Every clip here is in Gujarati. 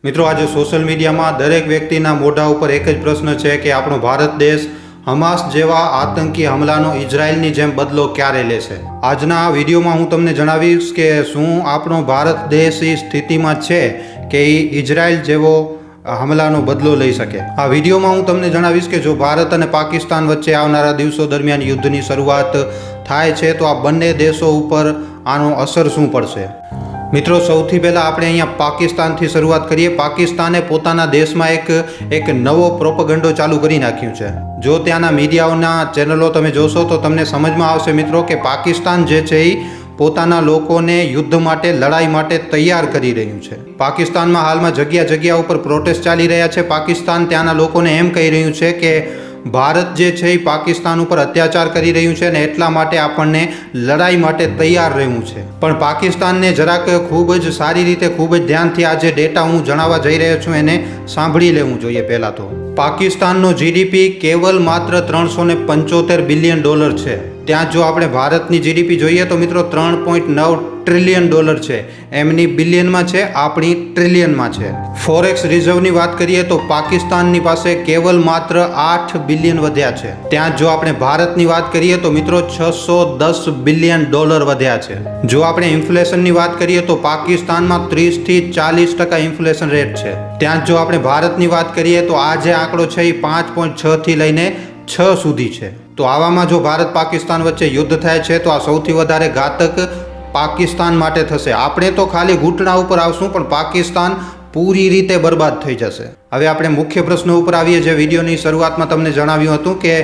મિત્રો, આજે સોશિયલ મીડિયામાં દરેક વ્યક્તિના મોઢા ઉપર એક જ પ્રશ્ન છે કે આપણો ભારત દેશ હમાસ જેવા આતંકી હમલાનો ઇઝરાયલની જેમ બદલો ક્યારે લેશે. આજના આ વિડીયોમાં હું તમને જણાવીશ કે શું આપણો ભારત દેશ એ સ્થિતિમાં છે કે એ ઇઝરાયલ જેવો હમલાનો બદલો લઈ શકે. આ વિડીયોમાં હું તમને જણાવીશ કે જો ભારત અને પાકિસ્તાન વચ્ચે આવનારા દિવસો દરમિયાન યુદ્ધની શરૂઆત થાય છે તો આ બંને દેશો ઉપર આનો અસર શું પડશે. મિત્રો, સૌથી પહેલાં આપણે અહીંયા પાકિસ્તાનથી શરૂઆત કરીએ. પાકિસ્તાને પોતાના દેશમાં એક નવો પ્રોપગેન્ડો ચાલુ કરી નાખ્યું છે. જો ત્યાંના મીડિયાઓના ચેનલો તમે જોશો તો તમને સમજમાં આવશે મિત્રો કે પાકિસ્તાન જે છે એ પોતાના લોકોને યુદ્ધ માટે, લડાઈ માટે તૈયાર કરી રહ્યું છે. પાકિસ્તાનમાં હાલમાં જગ્યા ઉપર પ્રોટેસ્ટ ચાલી રહ્યા છે. પાકિસ્તાન ત્યાંના લોકોને એમ કહી રહ્યું છે કે ભારત જે છે એ પાકિસ્તાન ઉપર અત્યાચાર કરી રહ્યું છે અને એટલા માટે આપણને લડાઈ માટે તૈયાર રહેવું છે. પણ પાકિસ્તાનને જરાક ખૂબ જ સારી રીતે, ખૂબ જ ધ્યાનથી આ જે ડેટા હું જણાવવા જઈ રહ્યો છું એને સાંભળી લેવું જોઈએ. પહેલાં તો પાકિસ્તાનનો જીડીપી કેવલ માત્ર $375 બિલિયન છે. ત્યાં જો આપણે ભારતની જીડીપી જોઈએ તો મિત્રો $3.9 ટ્રિલિયન છે. એમની બિલિયનમાં છે, આપણી ટ્રિલિયનમાં છે. ફોરેક્સ રિઝર્વની વાત કરીએ તો પાકિસ્તાનની પાસે કેવલ માત્ર $8 બિલિયન વધ્યા છે. ત્યાં જો આપણે ભારતની વાત કરીએ તો મિત્રો $610 બિલિયન વધ્યા છે. જો આપણે ઇન્ફ્લેશનની વાત કરીએ તો પાકિસ્તાનમાં 30 થી 40% ઇન્ફ્લેશન રેટ છે. ત્યાં જો આપણે ભારતની વાત કરીએ તો આ જે આંકડો છે એ 5.6 થી લઈને 6 સુધી છે. તો આવામાં જો ભારત પાકિસ્તાન વચ્ચે યુદ્ધ થાય છે તો આ સૌથી વધારે ઘાતક પાકિસ્તાન માટે થશે. આપણે તો ખાલી ઘૂંટણા ઉપર આવશું પણ પાકિસ્તાન પૂરી રીતે બરબાદ થઈ જશે. હવે આપણે મુખ્ય પ્રશ્ન ઉપર આવીએ. જે વિડીયોની શરૂઆતમાં તમને જણાવ્યું હતું કે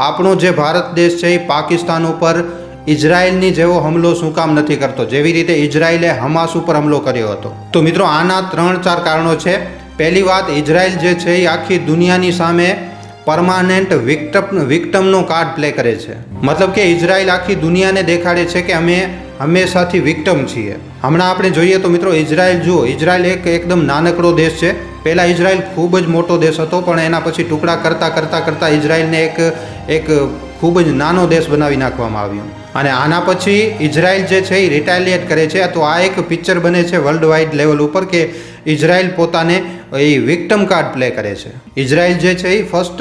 આપણો જે ભારત દેશ છે એ પાકિસ્તાન ઉપર ઇઝરાયલની જેવો હમલો શું કામ નથી કરતો, જેવી રીતે ઇઝરાયલે હમાસ ઉપર હમલો કર્યો હતો. તો મિત્રો, આના 3-4 કારણો છે. પહેલી વાત, ઇઝરાયલ જે છે એ આખી દુનિયાની સામે પરમાનન્ટ વિક્ટમનો કાર્ડ પ્લે કરે છે. મતલબ કે ઇઝરાયલ આખી દુનિયાને દેખાડે છે કે અમે હંમેશાથી વિક્ટમ છીએ. હમણાં આપણે જોઈએ તો મિત્રો ઇઝરાયલ જુઓ, ઇઝરાયલ એકદમ નાનકડો દેશ છે. પહેલાં ઇઝરાયલ ખૂબ જ મોટો દેશ હતો પણ એના પછી ટુકડા કરતાં ઇઝરાયલને એક ખૂબ જ નાનો દેશ બનાવી નાખવામાં આવ્યો. અને આના પછી ઇઝરાયલ જે છે એ રિટાલિએટ કરે છે. તો આ એક પિક્ચર બને છે વર્લ્ડ વાઇડ લેવલ ઉપર કે ઇઝરાયલ પોતાને એ વિક્ટમ કાર્ડ પ્લે કરે છે. ઇઝરાયલ જે છે એ ફર્સ્ટ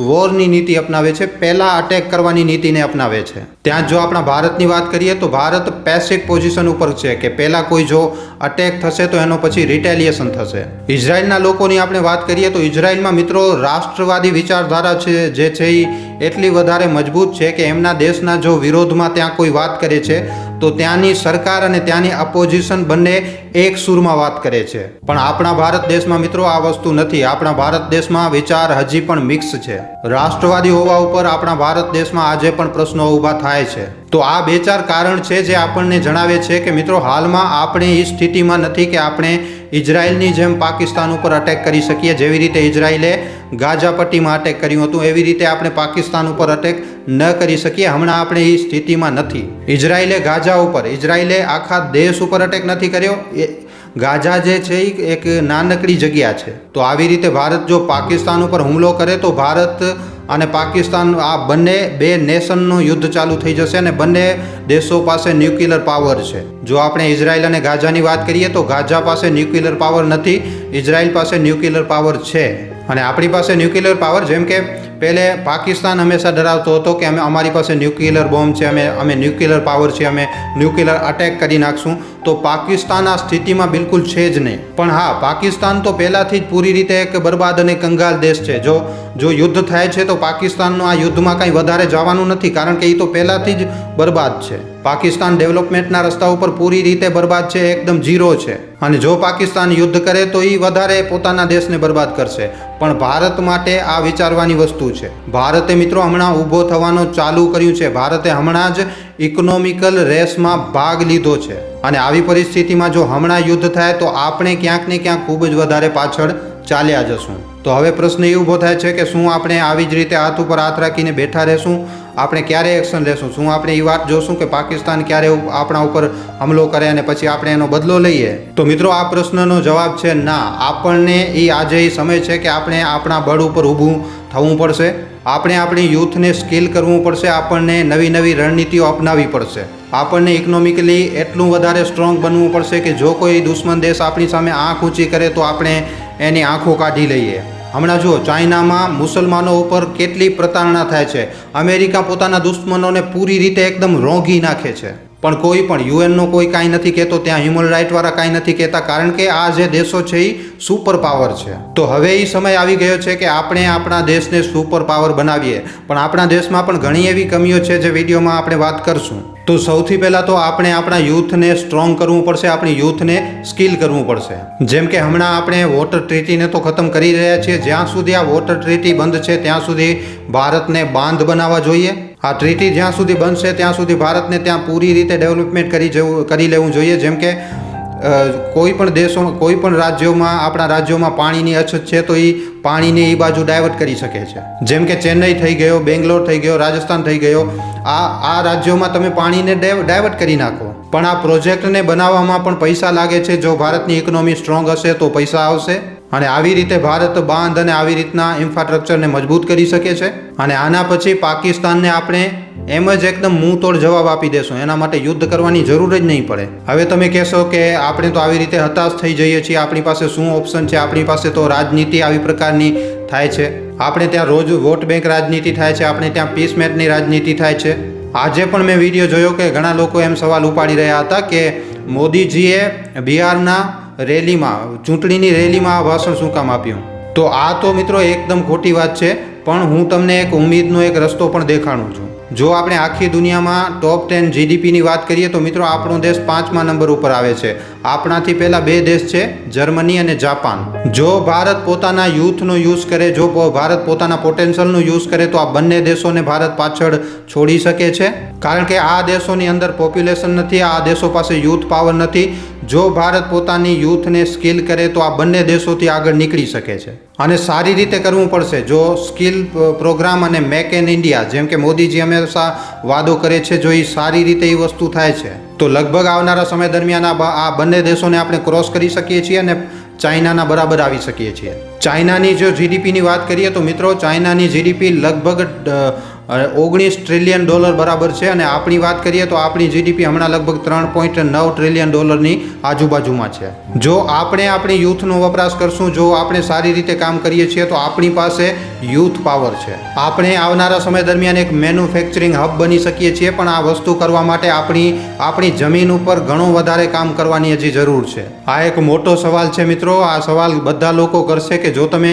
વોરની નીતિ અપનાવે છે, પહેલાં અટેક કરવાની નીતિને અપનાવે છે. ત્યાં જો આપણા ભારતની વાત કરીએ તો ભારત પેસિવ પોઝિશન ઉપર છે કે પહેલાં કોઈ જો અટેક થશે તો એનો પછી રિટેલિએશન થશે. ઇઝરાયલના લોકોની આપણે વાત કરીએ તો ઇઝરાયલમાં મિત્રો રાષ્ટ્રવાદી વિચારધારા છે જે છે એ એટલી વધારે મજબૂત છે કે એમના દેશના જો વિરોધમાં ત્યાં કોઈ વાત કરે છે તો ત્યાંની સરકાર અને ત્યાંની અપોઝિશન બંને એક સૂરમાં વાત કરે છે. પણ આપણા ભારત દેશમાં મિત્રો આ વસ્તુ નથી. આપણા ભારત દેશમાં વિચાર હજી પણ મિક્સ છે. રાષ્ટ્રવાદી હોવા ઉપર આપણા ભારત દેશમાં આજે પણ પ્રશ્નો ઊભા થાય છે. તો આ 2-4 કારણ છે જે આપણને જણાવે છે કે મિત્રો હાલમાં આપણે એ સ્થિતિમાં નથી કે આપણે ઇઝરાયલની જેમ પાકિસ્તાન ઉપર અટેક કરી શકીએ. જેવી રીતે ઇઝરાયલે ગાઝા પટ્ટીમાં અટેક કર્યું હતું એવી રીતે આપણે પાકિસ્તાન ઉપર અટેક ન કરી શકીએ. હમણાં આપણે એ સ્થિતિમાં નથી. ઇઝરાયલે ગાઝા ઉપર, ઇઝરાયલે આખા દેશ ઉપર અટેક નથી કર્યો. ગાઝા જે છે એ એક નાનકડી જગ્યા છે. તો આવી રીતે ભારત જો પાકિસ્તાન ઉપર હુમલો કરે તો ભારત અને પાકિસ્તાન આ બે નેશનનું યુદ્ધ ચાલુ થઈ જશે અને બંને દેશો પાસે ન્યુક્લિયર પાવર છે. જો આપણે ઇઝરાયલ અને ગાઝાની વાત કરીએ તો ગાઝા પાસે ન્યુક્લિયર પાવર નથી, ઇઝરાયલ પાસે ન્યુક્લિયર પાવર છે. અને આપણી પાસે ન્યુક્લિયર પાવર, જેમ કે પહેલે પાકિસ્તાન હંમેશા ડરાવતો હતો કે અમારી પાસે ન્યુક્લિયર બોમ્બ છે, અમે ન્યુક્લિયર પાવર છે, અમે ન્યુક્લિયર અટેક કરી નાખશું. તો પાકિસ્તાન આ સ્થિતિમાં બિલકુલ છે જ નહીં. પણ હા, પાકિસ્તાન તો પહેલાંથી જ પૂરી રીતે એક બરબાદ અને કંગાલ દેશ છે. જો યુદ્ધ થાય છે તો પાકિસ્તાનનું આ યુદ્ધમાં કંઈ વધારે જવાનું નથી, કારણ કે એ તો પહેલાંથી જ બરબાદ છે. પાકિસ્તાન ડેવલપમેન્ટના રસ્તા ઉપર પૂરી રીતે બરબાદ છે, એકદમ ઝીરો છે. અને જો પાકિસ્તાન યુદ્ધ કરે તો એ વધારે પોતાના દેશને બરબાદ કરશે. પણ ભારત માટે આ વિચારવાની વસ્તુ છે. ભારતે મિત્રો હમણાં ઊભો થવાનું ચાલુ કર્યું છે. ભારતે હમણાં જ ઇકોનોમિકલ રેસમાં ભાગ લીધો છે. અને આવી પરિસ્થિતિમાં જો હમણાં યુદ્ધ થાય તો આપણે ક્યાંક ને ક્યાંક ખૂબ જ વધારે પાછળ ચાલ્યા જશું. તો હવે પ્રશ્ન એ ઊભો થાય છે કે શું આપણે આવી જ રીતે હાથ ઉપર હાથ રાખીને બેઠા રહેશું? આપણે ક્યારે એક્શન લેશું? શું આપણે એ વાત જોશું કે પાકિસ્તાન ક્યારે આપણા ઉપર હમલો કરે અને પછી આપણે એનો બદલો લઈએ? તો મિત્રો, આ પ્રશ્નનો જવાબ છે ના. આપણને આજે એ સમય છે કે આપણે આપણા બળ ઉપર ઊભું થવું પડશે. આપણે આપણી યુથને સ્કિલ કરવું પડશે. આપણને નવી રણનીતિઓ અપનાવવી પડશે. આપણને ઇકોનોમિકલી એટલું વધારે સ્ટ્રોંગ બનવું પડશે કે જો કોઈ દુશ્મન દેશ આપણી સામે આંખ ઊંચી કરે તો આપણે એની આંખો કાઢી લઈએ. હમણાં જુઓ, ચાઇનામાં મુસલમાનો ઉપર કેટલી પ્રતારણા થાય છે. અમેરિકા પોતાના દુશ્મનોને પૂરી રીતે એકદમ રોંઘી નાખે છે, પણ કોઈ પણ યુએનનો કોઈ કાંઈ નથી કહેતો, ત્યાં હ્યુમન રાઇટવાળા કાંઈ નથી કહેતા, કારણ કે આ જે દેશો છે એ સુપર પાવર છે. તો હવે એ સમય આવી ગયો છે કે આપણે આપણા દેશને સુપર પાવર બનાવીએ, પણ આપણા દેશમાં પણ ઘણી એવી કમીઓ છે જે વિડીયોમાં આપણે વાત કરશું. તો સૌથી પહેલાં તો આપણે આપણા યુથને સ્ટ્રોંગ કરવું પડશે, આપણી યુથને સ્કિલ કરવું પડશે. જેમ કે હમણાં આપણે વોટર ટ્રીટીને તો ખતમ કરી રહ્યા છીએ, જ્યાં સુધી આ વોટર ટ્રીટી બંધ છે ત્યાં સુધી ભારતને બાંધ બનાવવા જોઈએ. આ ટ્રીટી જ્યાં સુધી બનશે ત્યાં સુધી ભારતને ત્યાં પૂરી રીતે ડેવલપમેન્ટ કરી લેવું જોઈએ. જેમ કે કોઈ પણ દેશો, કોઈ પણ રાજ્યોમાં, આપણા રાજ્યોમાં પાણીની અછત છે તો એ પાણીને એ બાજુ ડાયવર્ટ કરી શકે છે. જેમ કે ચેન્નઈ થઈ ગયો, બેંગ્લોર થઈ ગયો, રાજસ્થાન થઈ ગયો, આ રાજ્યોમાં તમે પાણીને ડાયવર્ટ કરી નાખો. પણ આ પ્રોજેક્ટને બનાવવામાં પણ પૈસા લાગે છે. જો ભારતની ઇકોનોમી સ્ટ્રોંગ હશે તો પૈસા આવશે, અને આવી રીતે ભારત બાંધ અને આવી રીતના ઇન્ફ્રાસ્ટ્રક્ચરને મજબૂત કરી શકે છે. અને આના પછી પાકિસ્તાનને આપણે એમ જ એકદમ મુંહ તોડ જવાબ આપી દેશું. એના માટે યુદ્ધ કરવાની જરૂર જ નહીં પડે. હવે તમે કહેશો કે આપણે તો આવી રીતે હતાશ થઈ જઈએ છીએ, આપણી પાસે શું ઓપ્શન છે? આપણી પાસે તો રાજનીતિ આવી પ્રકારની થાય છે, આપણે ત્યાં રોજ વોટ બેંક રાજનીતિ થાય છે, આપણે ત્યાં પીસમેટની રાજનીતિ થાય છે. આજે પણ મેં વિડીયો જોયો કે ઘણા લોકો એમ સવાલ ઉપાડી રહ્યા હતા કે મોદીજીએ બિહારના રેલીમાં, ચૂંટણીની રેલીમાં આ ભાષણ શું કામ આપ્યું? તો આ તો મિત્રો એકદમ ખોટી વાત છે. પણ હું તમને એક ઉમ્મીદનો એક રસ્તો પણ દેખાડું છું. જો આપણે આખી દુનિયામાં ટોપ 10 જીડીપીની વાત કરીએ તો મિત્રો આપણો દેશ 5મા નંબર ઉપર આવે છે. આપણાથી પહેલા 2 દેશ છે, જર્મની અને જાપાન. જો ભારત પોતાના યુથનો યુઝ કરે, જો ભારત પોતાના પોટેન્શિયલનો યુઝ કરે તો આ બંને દેશોને ભારત પાછળ છોડી શકે છે. કારણ કે આ દેશોની અંદર પોપ્યુલેશન નથી, આ દેશો પાસે યુથ પાવર નથી. જો ભારત પોતાની યુથને સ્કિલ કરે તો આ બંને દેશોથી આગળ નીકળી શકે છે. અને સારી રીતે કરવું પડશે. જો સ્કિલ પ્રોગ્રામ અને મેક ઇન ઇન્ડિયા, જેમ કે મોદીજી હંમેશા વાદો કરે છે, જો એ સારી રીતે એ વસ્તુ થાય છે તો લગભગ આવનારા સમય દરમિયાન આ બંને દેશોને આપણે ક્રોસ કરી શકીએ છીએ અને ચાઇનાના બરાબર આવી શકીએ છીએ. ચાઇનાની જો જીડીપીની વાત કરીએ તો મિત્રો ચાઇનાની જીડીપી લગભગ $19 ટ્રિલિયન બરાબર છે, અને આપણી વાત કરીએ તો આપણી જીડીપી હમણાં લગભગ $3.9 ટ્રિલિયન આજુબાજુમાં છે. જો આપણે આપણી યુથનો વપરાશ કરશું, જો આપણે સારી રીતે કામ કરીએ છીએ તો આપણી પાસે યુથ પાવર છે. આપણે આવનારા સમય દરમિયાન એક મેન્યુફેક્ચરિંગ હબ બની શકીએ છીએ, પણ આ વસ્તુ કરવા માટે આપણી જમીન ઉપર ઘણું વધારે કામ કરવાની હજી જરૂર છે. આ એક મોટો સવાલ છે મિત્રો. આ સવાલ બધા લોકો કરશે કે જો તમે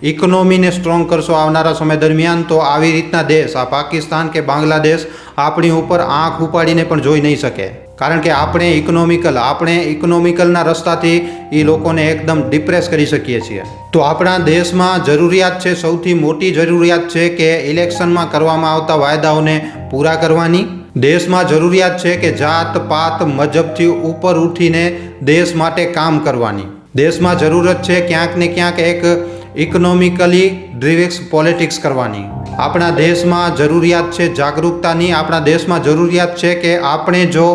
ઇકોનોમીને સ્ટ્રોંગ કરશો આવનારા સમય દરમિયાન તો આવી રીતના દેશ, આ પાકિસ્તાન કે બાંગ્લાદેશ આપણી ઉપર આંખ ઉપાડીને પણ જોઈ નહીં શકે. કારણ કે આપણે ઇકોનોમિકલના રસ્તાથી એ લોકોને એકદમ ડિપ્રેસ કરી શકીએ છીએ. તો આપણા દેશમાં જરૂરિયાત છે, સૌથી મોટી જરૂરિયાત છે કે ઇલેક્શનમાં કરવામાં આવતા વાયદાઓને પૂરા કરવાની. દેશમાં જરૂરિયાત છે કે જાત પાત મજહબથી ઉપર ઉઠીને દેશ માટે કામ કરવાની. દેશમાં જરૂરત છે ક્યાંક ને ક્યાંક એક ઇકોનોમિકલી ડ્રિવેક્સ પોલિટિક્સ કરવાની. આપણા દેશમાં જરૂરિયાત છે જાગૃતતાની. આપણા દેશમાં જરૂરિયાત છે કે આપણે જો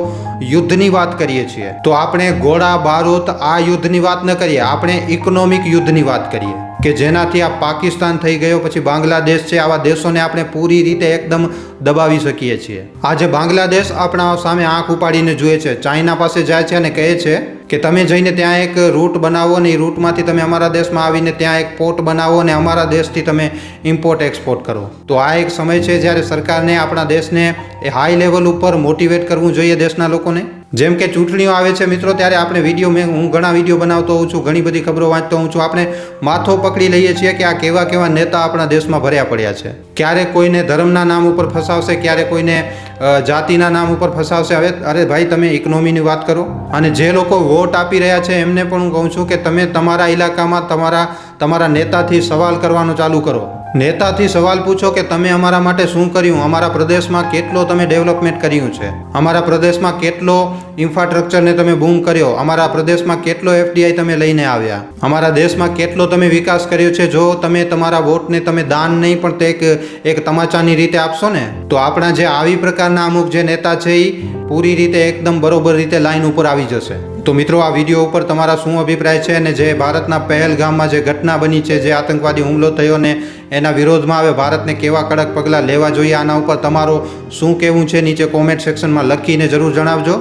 યુદ્ધની વાત કરીએ છીએ તો આપણે ગોળા બારૂદ આ યુદ્ધની વાત ન કરીએ, આપણે ઇકોનોમિક યુદ્ધની વાત કરીએ કે જેનાથી આ પાકિસ્તાન થઈ ગયો, પછી બાંગ્લાદેશ છે, આવા દેશોને આપણે પૂરી રીતે એકદમ દબાવી શકીએ છીએ. આજે બાંગ્લાદેશ આપણા સામે આંખ ઉપાડીને જુએ છે, ચાઇના પાસે જાય છે અને કહે છે કે તમે જઈને ત્યાં એક રૂટ બનાવો ને એ રૂટમાંથી તમે અમારા દેશમાં આવીને ત્યાં એક પોર્ટ બનાવો અને અમારા દેશથી તમે ઇમ્પોર્ટ એક્સપોર્ટ કરો. તો આ એક સમય છે જ્યારે સરકારને આપણા દેશને એ હાઈ લેવલ ઉપર મોટિવેટ કરવું જોઈએ દેશના લોકોને. જેમ કે ચૂંટણીઓ આવે છે મિત્રો, ત્યારે આપણે હું ઘણા વિડીયો બનાવતો હોઉં છું, ઘણી બધી ખબરો વાંચતો હોઉં છું. આપણે માથો પકડી લઈએ છીએ કે આ કેવા કેવા નેતા આપણા દેશમાં ભર્યા પડ્યા છે. ક્યારેક કોઈને ધર્મના નામ ઉપર ફસાવશે, ક્યારેક કોઈને જાતિના નામ ઉપર ફસાવશે. હવે અરે ભાઈ, તમે ઇકોનોમીની વાત કરો. અને જે લોકો વોટ આપી રહ્યા છે એમને પણ હું કહું છું કે તમે તમારા ઇલાકામાં તમારા નેતાથી સવાલ કરવાનું ચાલુ કરો. નેતાથી સવાલ પૂછો કે તમે અમારા માટે શું કર્યું, અમારા પ્રદેશમાં કેટલો તમે ડેવલપમેન્ટ કર્યું છે, અમારા પ્રદેશમાં કેટલો ઇન્ફ્રાસ્ટ્રક્ચરને તમે બૂમ કર્યો, અમારા પ્રદેશમાં કેટલો FDI તમે લઈને આવ્યા, અમારા દેશમાં કેટલો તમે વિકાસ કર્યો છે. જો તમે તમારા વોટને તમે દાન નહીં પણ તે એક તમાચાની રીતે આપશો ને, તો આપણા જે આવી પ્રકારના અમુક જે નેતા છે એ પૂરી રીતે એકદમ બરોબર રીતે લાઈન ઉપર આવી જશે. તો મિત્રો, આ વિડીયો ઉપર તમારા શું અભિપ્રાય છે, અને જે ભારતના પહેલગામમાં જે ઘટના બની છે, જે આતંકવાદી હુમલો થયો ને એના વિરોધમાં હવે ભારતને કેવા કડક પગલાં લેવા જોઈએ, આના ઉપર તમારો શું કહેવું છે નીચે કોમેન્ટ સેક્શનમાં લખીને જરૂર જણાવજો.